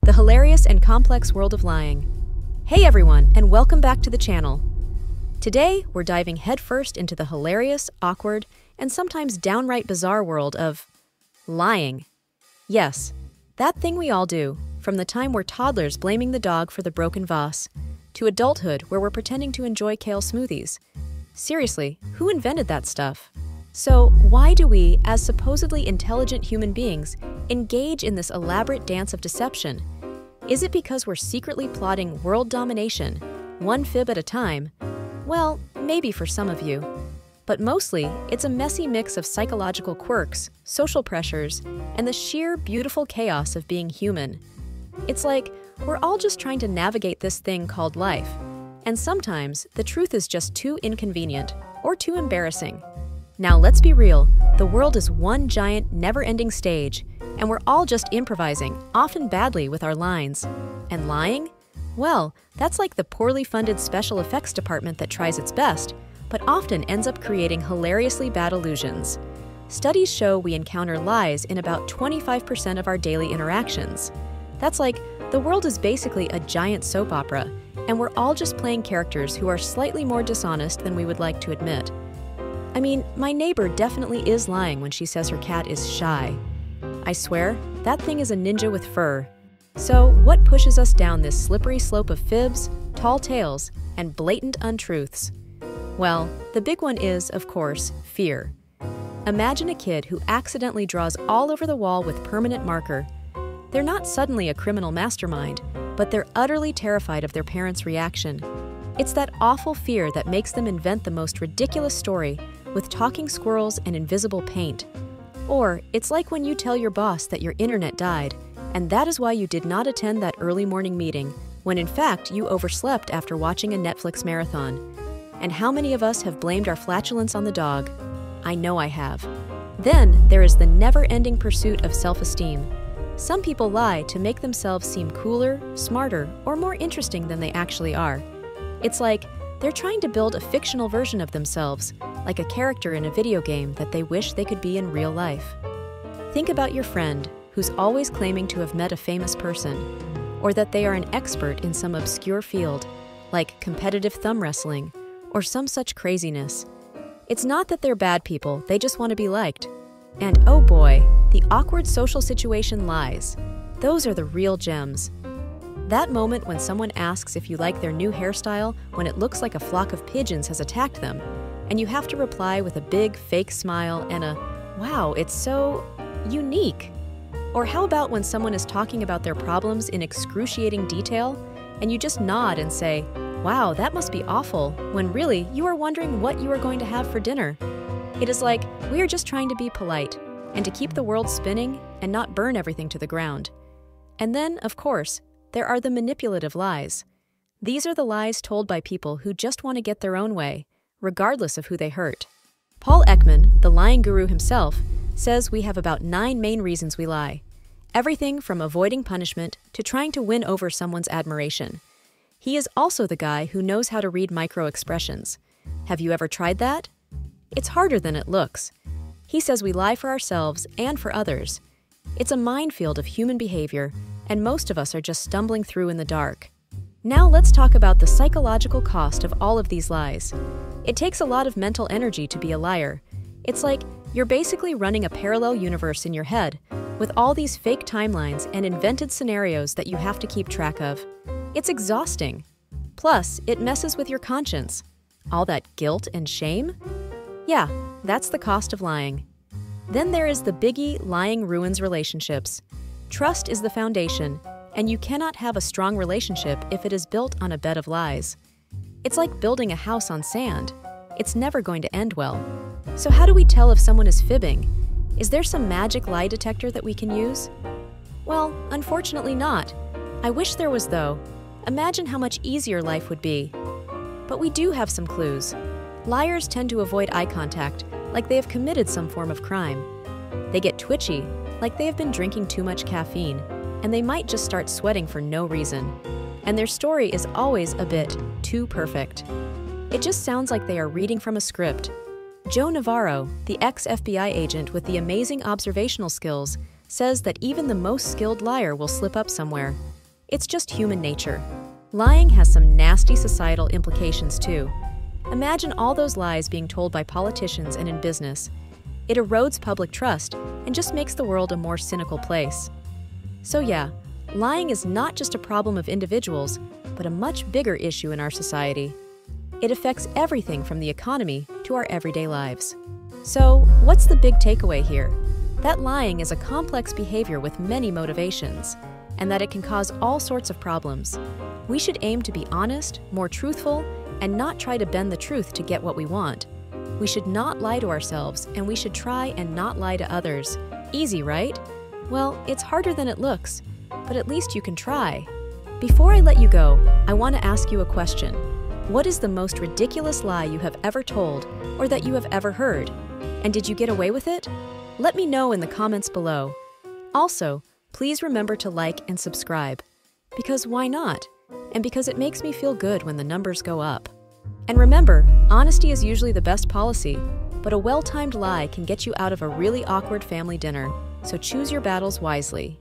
the hilarious and complex world of lying. Hey everyone, and welcome back to the channel. Today, we're diving headfirst into the hilarious, awkward, and sometimes downright bizarre world of lying. Yes, that thing we all do, from the time we're toddlers blaming the dog for the broken vase, to adulthood where we're pretending to enjoy kale smoothies. Seriously, who invented that stuff? So, why do we, as supposedly intelligent human beings, engage in this elaborate dance of deception? Is it because we're secretly plotting world domination, one fib at a time? Well, maybe for some of you. But mostly, it's a messy mix of psychological quirks, social pressures, and the sheer beautiful chaos of being human. It's like we're all just trying to navigate this thing called life. And sometimes, the truth is just too inconvenient or too embarrassing. Now let's be real, the world is one giant, never-ending stage, and we're all just improvising, often badly with our lines. And lying? Well, that's like the poorly funded special effects department that tries its best, but often ends up creating hilariously bad illusions. Studies show we encounter lies in about 25% of our daily interactions. That's like, the world is basically a giant soap opera, and we're all just playing characters who are slightly more dishonest than we would like to admit. I mean, my neighbor definitely is lying when she says her cat is shy. I swear, that thing is a ninja with fur. So, what pushes us down this slippery slope of fibs, tall tales, and blatant untruths? Well, the big one is, of course, fear. Imagine a kid who accidentally draws all over the wall with permanent marker. They're not suddenly a criminal mastermind, but they're utterly terrified of their parents' reaction. It's that awful fear that makes them invent the most ridiculous story with talking squirrels and invisible paint. Or it's like when you tell your boss that your internet died, and that is why you did not attend that early morning meeting, when in fact you overslept after watching a Netflix marathon. And how many of us have blamed our flatulence on the dog? I know I have. Then there is the never-ending pursuit of self-esteem. Some people lie to make themselves seem cooler, smarter, or more interesting than they actually are. It's like they're trying to build a fictional version of themselves, like a character in a video game that they wish they could be in real life. Think about your friend who's always claiming to have met a famous person, or that they are an expert in some obscure field, like competitive thumb wrestling, or some such craziness. It's not that they're bad people, they just want to be liked. And oh boy, the awkward social situation lies. Those are the real gems. That moment when someone asks if you like their new hairstyle when it looks like a flock of pigeons has attacked them, and you have to reply with a big fake smile and a, wow, it's so unique. Or how about when someone is talking about their problems in excruciating detail, and you just nod and say, wow, that must be awful, when really you are wondering what you are going to have for dinner. It is like, we are just trying to be polite, and to keep the world spinning and not burn everything to the ground. And then, of course, there are the manipulative lies. These are the lies told by people who just want to get their own way, regardless of who they hurt. Paul Ekman, the lying guru himself, says we have about 9 main reasons we lie. Everything from avoiding punishment to trying to win over someone's admiration. He is also the guy who knows how to read micro-expressions. Have you ever tried that? It's harder than it looks. He says we lie for ourselves and for others. It's a minefield of human behavior, and most of us are just stumbling through in the dark. Now let's talk about the psychological cost of all of these lies. It takes a lot of mental energy to be a liar. It's like you're basically running a parallel universe in your head, with all these fake timelines and invented scenarios that you have to keep track of. It's exhausting. Plus, it messes with your conscience. All that guilt and shame? Yeah, that's the cost of lying. Then there is the biggie, lying ruins relationships. Trust is the foundation, and you cannot have a strong relationship if it is built on a bed of lies. It's like building a house on sand. It's never going to end well. So how do we tell if someone is fibbing? Is there some magic lie detector that we can use? Well, unfortunately not. I wish there was though. Imagine how much easier life would be. But we do have some clues. Liars tend to avoid eye contact, like they have committed some form of crime. They get twitchy, like they have been drinking too much caffeine, and they might just start sweating for no reason. And their story is always a bit too perfect. It just sounds like they are reading from a script. Joe Navarro, the ex-FBI agent with the amazing observational skills, says that even the most skilled liar will slip up somewhere. It's just human nature. Lying has some nasty societal implications too. Imagine all those lies being told by politicians and in business. It erodes public trust and just makes the world a more cynical place. So yeah, lying is not just a problem of individuals, but a much bigger issue in our society. It affects everything from the economy to our everyday lives. So, what's the big takeaway here? That lying is a complex behavior with many motivations, and that it can cause all sorts of problems. We should aim to be honest, more truthful, and not try to bend the truth to get what we want. We should not lie to ourselves, and we should try and not lie to others. Easy, right? Well, it's harder than it looks, but at least you can try. Before I let you go, I want to ask you a question. What is the most ridiculous lie you have ever told or that you have ever heard? And did you get away with it? Let me know in the comments below. Also, please remember to like and subscribe. Because why not? And because it makes me feel good when the numbers go up. And remember, honesty is usually the best policy, but a well-timed lie can get you out of a really awkward family dinner, so choose your battles wisely.